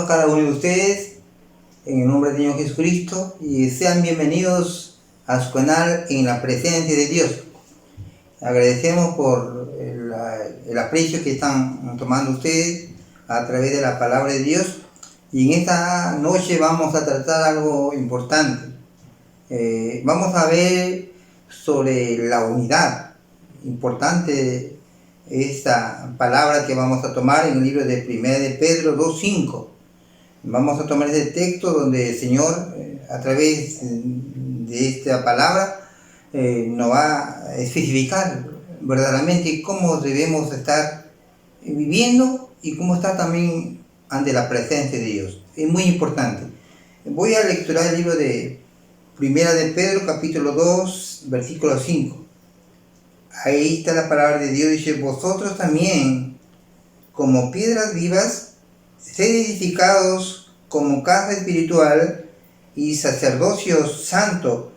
cada uno de ustedes en el nombre del Señor Jesucristo y sean bienvenidos a su canal En la Presencia de Dios. Agradecemos por el aprecio que están tomando ustedes a través de la palabra de Dios, y en esta noche vamos a tratar algo importante. Vamos a ver sobre la unidad. Importante esta palabra que vamos a tomar en el libro de 1 de Pedro 2:5. Vamos a tomar ese texto donde el Señor, a través de esta palabra, nos va a especificar verdaderamente cómo debemos estar viviendo y cómo estar también ante la presencia de Dios. Es muy importante. Voy a lecturar el libro de 1 de Pedro, capítulo 2, versículo 5. Ahí está la palabra de Dios. Dice: vosotros también, como piedras vivas, sed edificados como casa espiritual y sacerdocio santo,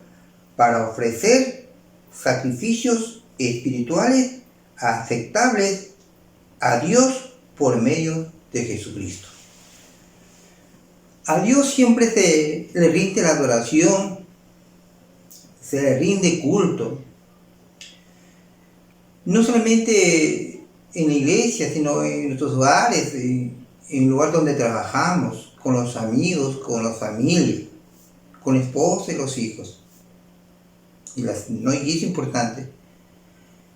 para ofrecer sacrificios espirituales aceptables a Dios por medio de Jesucristo. A Dios siempre se le rinde la adoración, se le rinde culto. No solamente en la iglesia, sino en nuestros hogares, en el lugar donde trabajamos, con los amigos, con la familia, con la esposa y los hijos. Y es importante.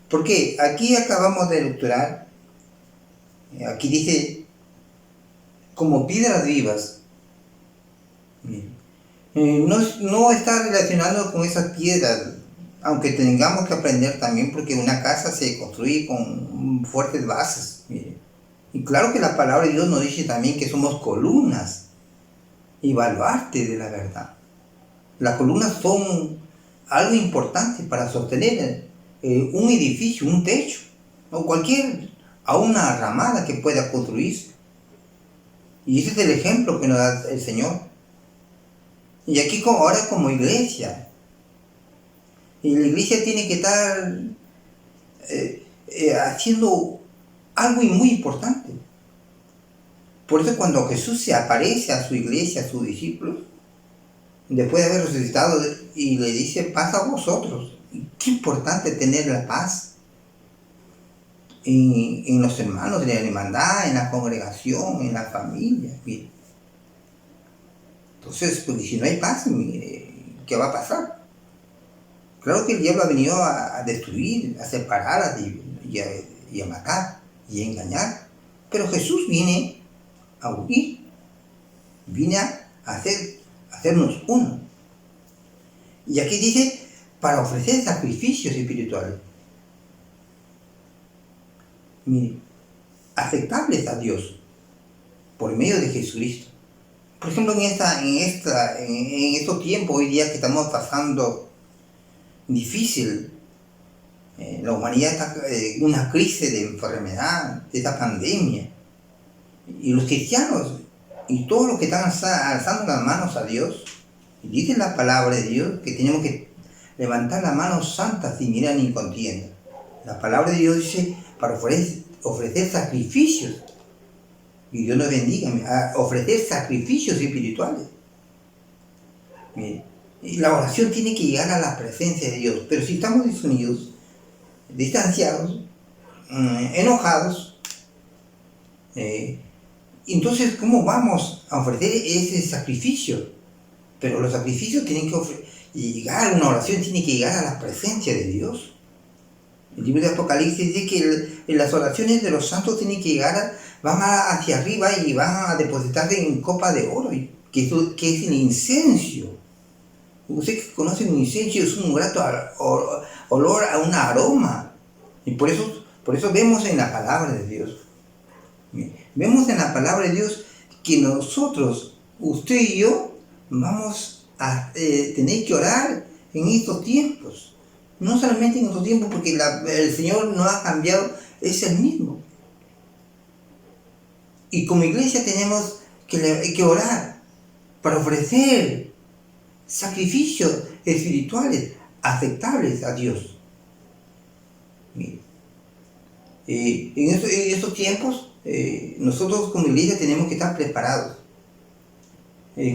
Porque aquí acabamos de lecturar, aquí dice, como piedras vivas. No está relacionado con esas piedras, aunque tengamos que aprender también, porque una casa se construye con fuertes bases. Y claro que la palabra de Dios nos dice también que somos columnas y baluartes de la verdad. Las columnas son algo importante para sostener un edificio, un techo, o a una ramada que pueda construirse. Y ese es el ejemplo que nos da el Señor. Y aquí ahora como iglesia, y la iglesia tiene que estar haciendo algo muy importante. Por eso cuando Jesús se aparece a su iglesia, a sus discípulos, después de haber resucitado, y le dice: paz a vosotros. Qué importante tener la paz en los hermanos, en la hermandad, en la congregación, en la familia. Mire. Entonces, porque si no hay paz, mire, ¿qué va a pasar? Claro que el diablo ha venido a destruir, a separar, y a matar y a engañar. Pero Jesús viene a unir, viene a hacernos uno. Y aquí dice: para ofrecer sacrificios espirituales, mire, aceptables a Dios por medio de Jesucristo. Por ejemplo, en estos tiempos hoy día que estamos pasando difícil, la humanidad está en una crisis de enfermedad, de esta pandemia, y los cristianos y todos los que están alzando las manos a Dios, y dice la palabra de Dios que tenemos que levantar las manos santas sin ira ni contienda. La palabra de Dios dice para ofrecer sacrificios, y Dios nos bendiga, a ofrecer sacrificios espirituales. Mire, y la oración tiene que llegar a la presencia de Dios. Pero si estamos desunidos, distanciados, enojados, entonces ¿cómo vamos a ofrecer ese sacrificio? Pero los sacrificios tienen que llegar, una oración tiene que llegar a la presencia de Dios. El libro de Apocalipsis dice que las oraciones de los santos tienen que llegar, van hacia arriba y van a depositarse en copa de oro, que es el incienso. Usted que conoce un incienso, es un grato olor, a un aroma. Y por eso vemos en la palabra de Dios. Vemos en la palabra de Dios que nosotros, usted y yo, vamos a tener que orar en estos tiempos. No solamente en estos tiempos, porque el Señor no ha cambiado, es el mismo. Y como iglesia tenemos que orar para ofrecer sacrificios espirituales aceptables a Dios. Mire, en estos tiempos nosotros como iglesia tenemos que estar preparados.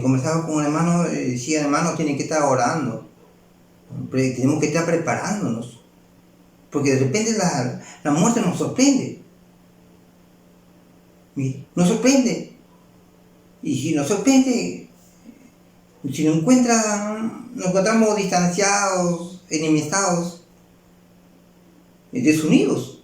conversaba con un hermano, decía, hermano, tiene que estar orando, tenemos que estar preparándonos, porque de repente la muerte nos sorprende. Mire, nos sorprende. Y si nos sorprende, si nos encontramos distanciados, enemistados, desunidos.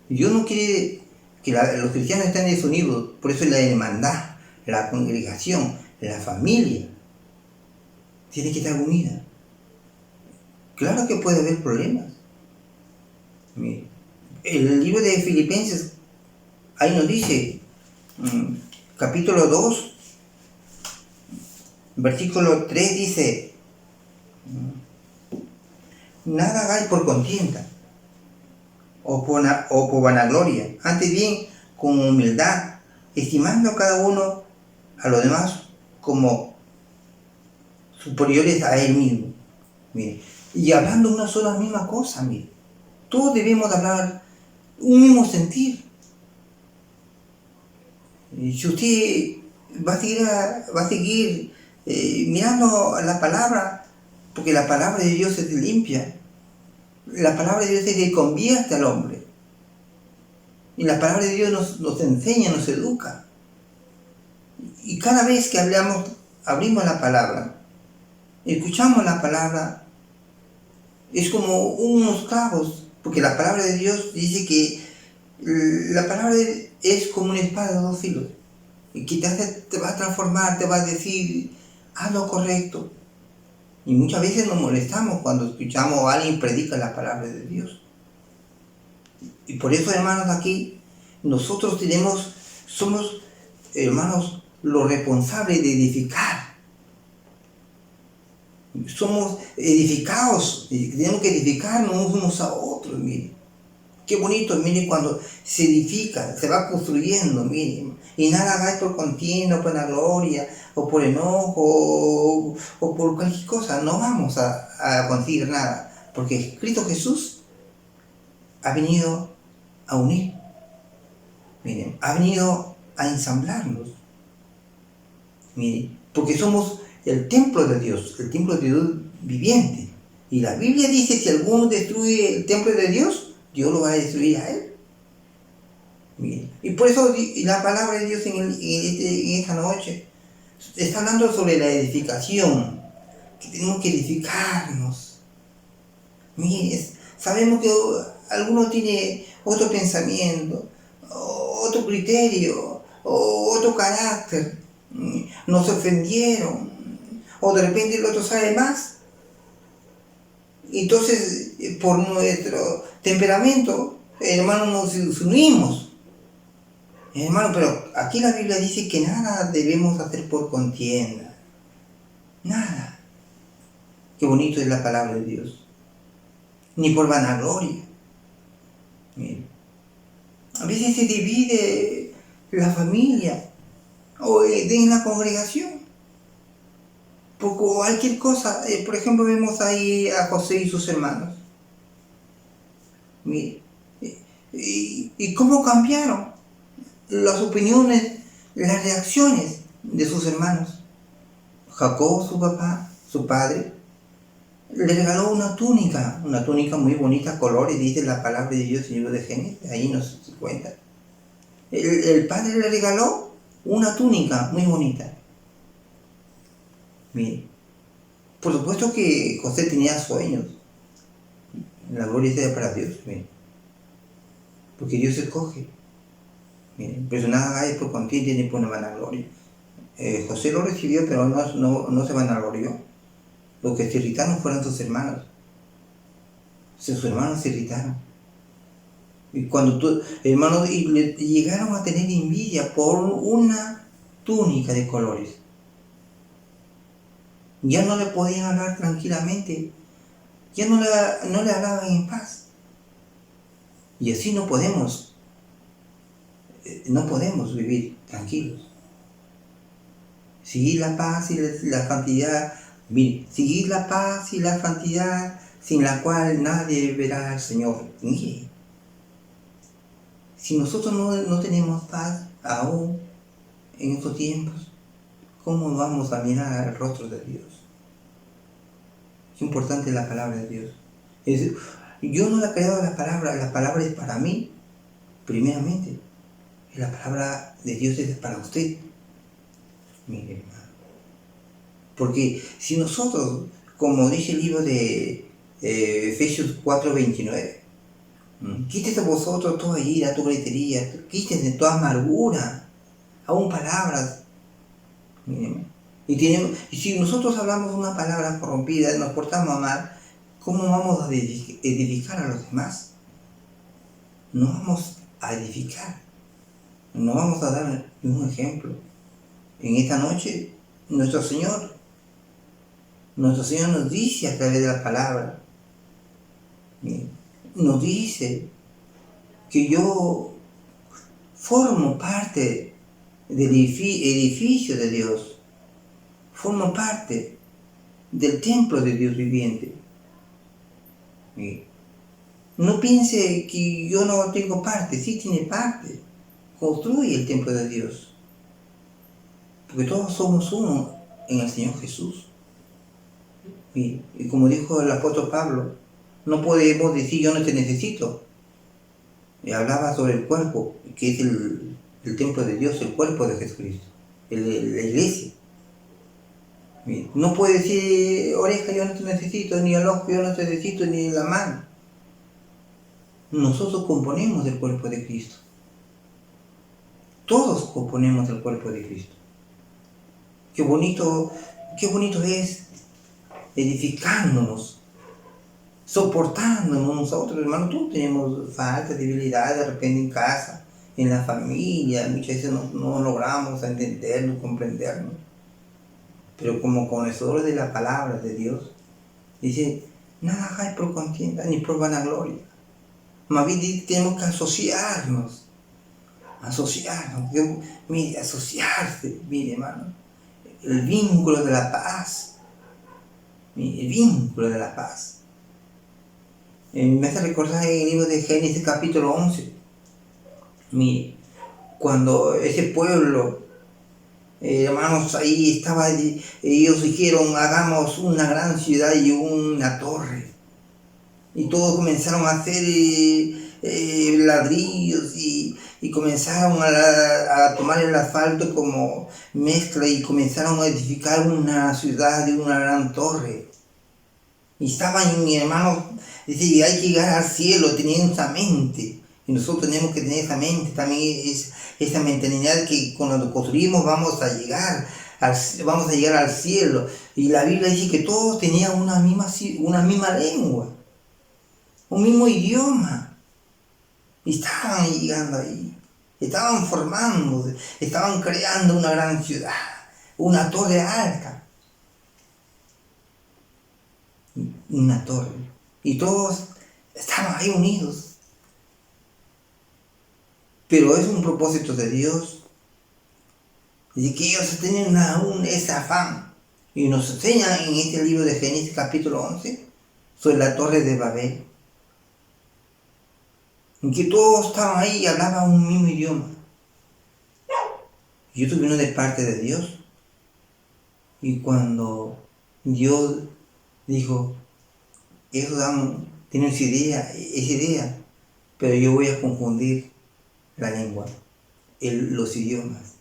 Dios no quiere que los cristianos estén desunidos, por eso la hermandad, la congregación, la familia, tiene que estar unida. Claro que puede haber problemas. Mire, el libro de Filipenses, ahí nos dice, capítulo 2, versículo 3 dice, nada hagáis por contienda o por vanagloria, antes bien con humildad, estimando cada uno a los demás como superiores a él mismo. Mire, y hablando una sola misma cosa, mire, todos debemos hablar un mismo sentir. Si usted va a seguir mirando la palabra, porque la palabra de Dios es limpia, la palabra de Dios es que convierte al hombre, y la palabra de Dios nos enseña, nos educa, y cada vez que abrimos la palabra, escuchamos la palabra, es como unos clavos, porque la palabra de Dios dice que la palabra es como una espada de dos filos, y que te va a transformar, te va a decir, haz lo correcto. Y muchas veces nos molestamos cuando escuchamos a alguien predica la palabra de Dios. Y por eso, hermanos, aquí nosotros somos, hermanos, los responsables de edificar. Somos edificados, y tenemos que edificarnos unos a otros, miren. Qué bonito, miren, cuando se edifica, se va construyendo, miren. Y nada hagáis por contienda, por la gloria, o por enojo, o por cualquier cosa. No vamos a conseguir nada, porque Cristo Jesús ha venido a unir, miren, ha venido a ensamblarnos, miren, porque somos el templo de Dios viviente. Y la Biblia dice, si alguno destruye el templo de Dios, Dios lo va a destruir a él. Miren, y por eso la palabra de Dios en esta noche está hablando sobre la edificación, que tenemos que edificarnos. Miren, sabemos que alguno tiene otro pensamiento, otro criterio, otro carácter, nos ofendieron, o de repente el otro sabe más. Entonces, por nuestro temperamento, hermano, nos unimos. Hermano, pero aquí la Biblia dice que nada debemos hacer por contienda. Nada. Qué bonito es la palabra de Dios. Ni por vanagloria. Miren, a veces se divide la familia o en la congregación por cualquier cosa. Por ejemplo, vemos ahí a José y sus hermanos. Miren, y cómo cambiaron las opiniones, las reacciones de sus hermanos. Jacob, su papá, su padre, le regaló una túnica muy bonita, colores, dice la palabra de Dios en el libro de Génesis, ahí nos cuenta. El padre le regaló una túnica muy bonita. Mire, por supuesto que José tenía sueños, la gloria sea para Dios, mire, porque Dios escoge. Miren, pero nada hay por contienda ni por una vanagloria. José lo recibió, pero no se vanaglorió. Los que se irritaron fueron sus hermanos. Sus hermanos se irritaron. Y cuando hermanos llegaron a tener envidia por una túnica de colores. Ya no le podían hablar tranquilamente. Ya no le hablaban en paz. Y así no podemos vivir tranquilos. Seguir la paz y la santidad. Mire, seguir la paz y la santidad sin la cual nadie verá al Señor. Mire, si nosotros no tenemos paz aún en estos tiempos, ¿cómo vamos a mirar al rostro de Dios? Es importante la palabra de Dios. Yo no la he creado la palabra es para mí, primeramente. La palabra de Dios es para usted, mire hermano. Porque si nosotros, como dice el libro de Efesios 4:29, quítese a vosotros toda ira, toda gritería, quítese toda amargura, aún palabras. Mire, y si nosotros hablamos una palabra corrompida, nos portamos mal, ¿cómo vamos a edificar a los demás? No vamos a edificar, no vamos a dar un ejemplo. En esta noche, nuestro Señor nos dice a través de la palabra, nos dice que yo formo parte del edificio de Dios, formo parte del templo de Dios viviente. No piense que yo no tengo parte, sí tiene parte. Construye el templo de Dios. Porque todos somos uno en el Señor Jesús. Y como dijo el apóstol Pablo, no podemos decir yo no te necesito. Y hablaba sobre el cuerpo, que es el templo de Dios, el cuerpo de Jesucristo, la iglesia. No puede decir oreja yo no te necesito, ni el ojo yo no te necesito, ni la mano. Nosotros componemos el cuerpo de Cristo. Todos componemos el cuerpo de Cristo. Qué bonito es edificándonos, soportándonos nosotros, hermanos. Todos tenemos falta, debilidad, de repente en casa, en la familia, muchas veces no logramos entendernos, comprendernos. Pero como conocedores de la palabra de Dios, dice, nada hay por contienda ni por vanagloria. Más bien tenemos que asociarnos. Mire, asociarse, mire hermano, el vínculo de la paz, el vínculo de la paz. Me hace recordar el libro de Génesis capítulo 11, mire, cuando ese pueblo, hermanos, ahí estaba, ellos dijeron, hagamos una gran ciudad y una torre, y todos comenzaron a hacer ladrillos y comenzaron a tomar el asfalto como mezcla y comenzaron a edificar una ciudad y una gran torre. Y estaban, mi hermano, dice, hay que llegar al cielo teniendo esa mente. Y nosotros tenemos que tener esa mente, también esa mentalidad que cuando construimos vamos a llegar al cielo. Y la Biblia dice que todos tenían una misma lengua, un mismo idioma. Y estaban llegando ahí, estaban formando, estaban creando una gran ciudad, una torre alta. Una torre. Y todos estaban ahí unidos. Pero es un propósito de Dios. Y que ellos tienen ese afán. Y nos enseñan en este libro de Génesis capítulo 11 sobre la torre de Babel. En que todos estaban ahí y hablaban un mismo idioma. Y esto vino de parte de Dios. Y cuando Dios dijo, ellos tienen esa idea, pero yo voy a confundir la lengua, los idiomas.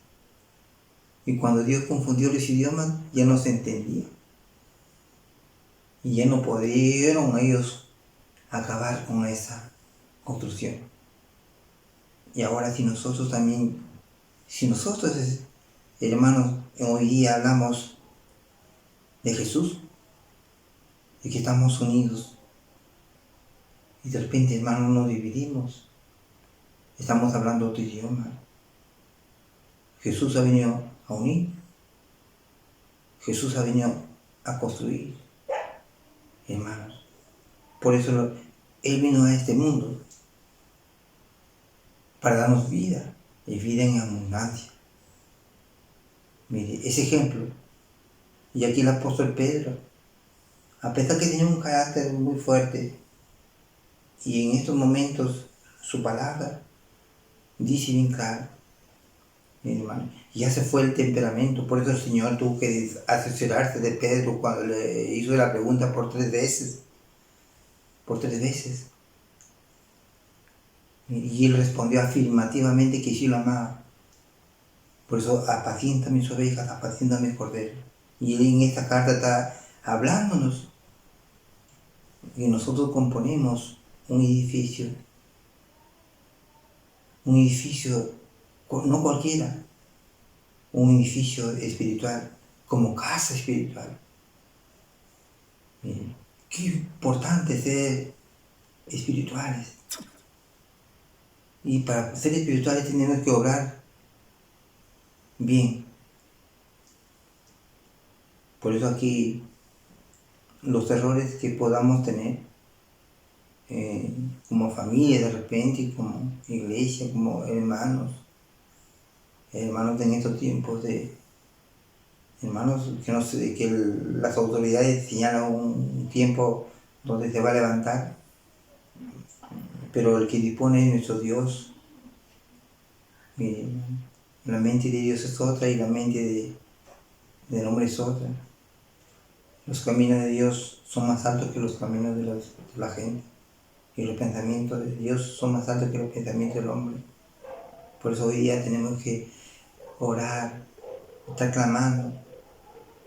Y cuando Dios confundió los idiomas, ya no se entendía. Y ya no pudieron ellos acabar con esa construcción. Y ahora si nosotros, hermanos, hoy día hablamos de Jesús, de que estamos unidos, y de repente, hermanos, nos dividimos, estamos hablando otro idioma. Jesús ha venido a unir, Jesús ha venido a construir, hermanos. Por eso Él vino a este mundo, para darnos vida, y vida en abundancia. Mire, ese ejemplo. Y aquí el apóstol Pedro, a pesar que tenía un carácter muy fuerte, y en estos momentos su palabra dice bien claro, mi hermano. Ya se fue el temperamento, por eso el Señor tuvo que asesorarse de Pedro cuando le hizo la pregunta por 3 veces. Por 3 veces. Y él respondió afirmativamente que sí lo amaba. Por eso apacienta mis ovejas, apacienta mis corderos. Y él en esta carta está hablándonos. Y nosotros componemos un edificio no cualquiera, un edificio espiritual, como casa espiritual. Qué importante ser espirituales. Y para ser espirituales tenemos que obrar bien. Por eso aquí los errores que podamos tener como familia de repente, como iglesia, como hermanos en estos tiempos de hermanos que no sé, que las autoridades señalan un tiempo donde se va a levantar, pero el que dispone es nuestro Dios. La mente de Dios es otra y la mente del hombre es otra. Los caminos de Dios son más altos que los caminos de la gente. Y los pensamientos de Dios son más altos que los pensamientos del hombre. Por eso hoy día tenemos que orar, estar clamando,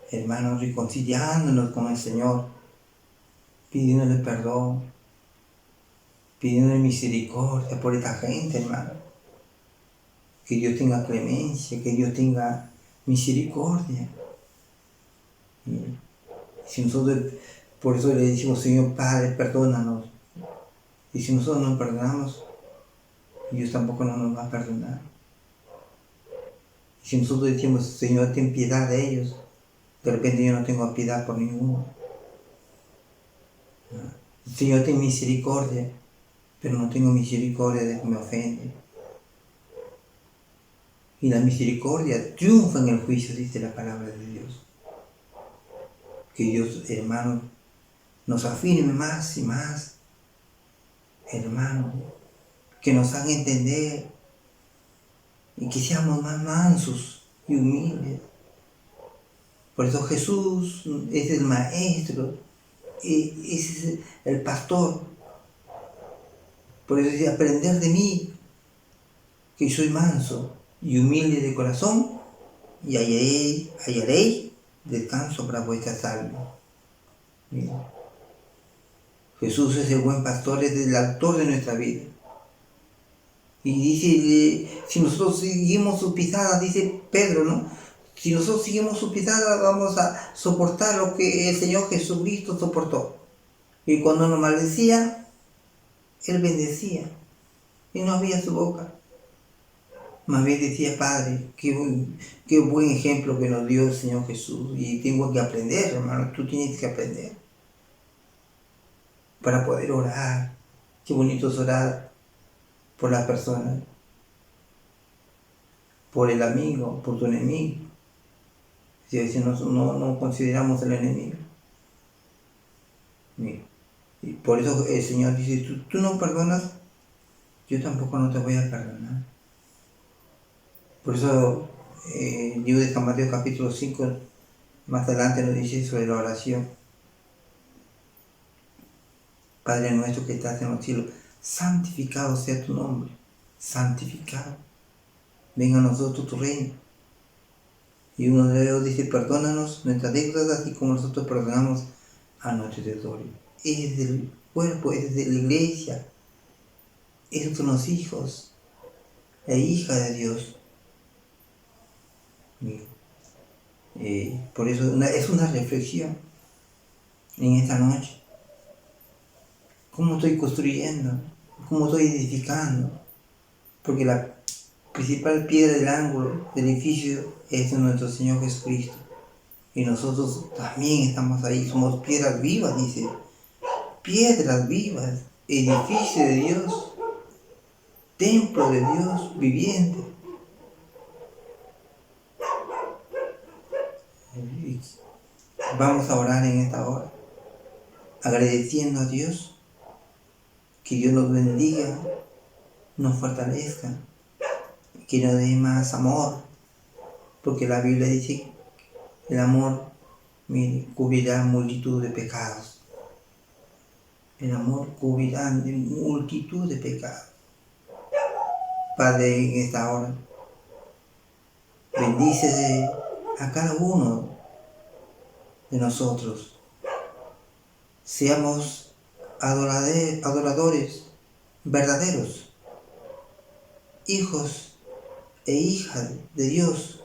hermanos, reconciliándonos con el Señor, pidiéndole perdón, pidiéndole misericordia por esta gente, hermano. Que Dios tenga clemencia, que Dios tenga misericordia. Y si nosotros, por eso le decimos, Señor Padre, perdónanos. Y si nosotros no perdonamos, Dios tampoco no nos va a perdonar. Y si nosotros decimos, Señor, ten piedad de ellos, de repente yo no tengo piedad por ninguno. Señor, ten misericordia, pero no tengo misericordia de que me ofende. Y la misericordia triunfa en el juicio, dice la palabra de Dios. Que Dios, hermano, nos afirme más y más, hermano, que nos haga entender y que seamos más mansos y humildes. Por eso Jesús es el maestro, es el pastor. Por eso dice, aprender de mí, que soy manso y humilde de corazón, y hallaréis descanso para vuestras almas. Jesús es el buen pastor, es el autor de nuestra vida. Y dice, si nosotros seguimos sus pisadas, dice Pedro, ¿no? Si nosotros seguimos sus pisadas, vamos a soportar lo que el Señor Jesucristo soportó. Y cuando nos maldecía, Él bendecía. Y no abría su boca. Más bien decía, Padre, qué buen ejemplo que nos dio el Señor Jesús. Y tengo que aprender, hermano, tú tienes que aprender. Para poder orar. Qué bonito es orar por la persona, por el amigo, por tu enemigo. Si a veces no consideramos el enemigo. Y por eso el Señor dice, tú no perdonas, yo tampoco no te voy a perdonar. Por eso el libro de San Mateo capítulo 5, más adelante nos dice sobre la oración. Padre nuestro que estás en los cielos, santificado sea tu nombre, santificado. Venga a nosotros tu reino. Y uno de ellos dice, perdónanos nuestras deudas, así como nosotros perdonamos a nuestros deudores. Es del cuerpo, es de la iglesia. Esos son los hijos e hijas de Dios. Por eso es una reflexión en esta noche. ¿Cómo estoy construyendo? ¿Cómo estoy edificando? Porque la principal piedra del ángulo del edificio es nuestro Señor Jesucristo. Y nosotros también estamos ahí, somos piedras vivas, dice. Piedras vivas, edificio de Dios, templo de Dios viviente. Vamos a orar en esta hora, agradeciendo a Dios, que Dios nos bendiga, nos fortalezca, que nos dé más amor, porque la Biblia dice que el amor, mire, cubrirá multitud de pecados. El amor cubrirá multitud de pecados. Padre, en esta hora, bendícese a cada uno de nosotros. Seamos adoradores verdaderos, hijos e hijas de Dios.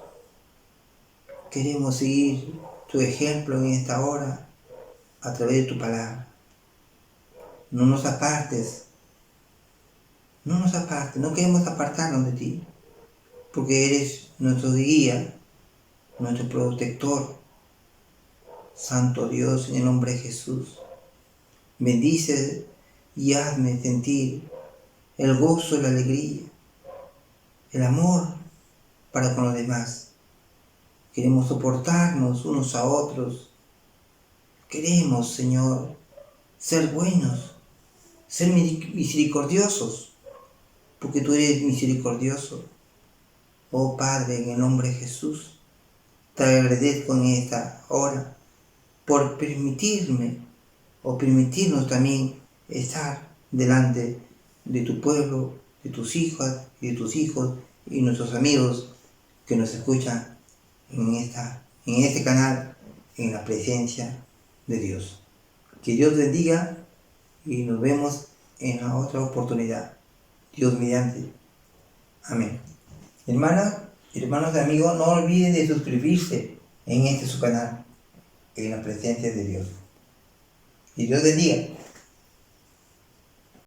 Queremos seguir tu ejemplo en esta hora a través de tu palabra. No nos apartes, no queremos apartarnos de ti, porque eres nuestro guía, nuestro protector. Santo Dios, en el nombre de Jesús, bendice y hazme sentir el gozo y la alegría, el amor para con los demás. Queremos soportarnos unos a otros. Queremos, Señor, ser buenos, ser misericordiosos, porque tú eres misericordioso. Oh Padre, en el nombre de Jesús, te agradezco en esta hora por permitirme o permitirnos también estar delante de tu pueblo, de tus hijas y de tus hijos y nuestros amigos que nos escuchan en este canal, en la presencia de Dios. Que Dios bendiga y nos vemos en la otra oportunidad. Dios mediante. Amén. Hermanas, hermanos y amigos, no olviden de suscribirse en su canal, en la presencia de Dios. Y Dios bendiga.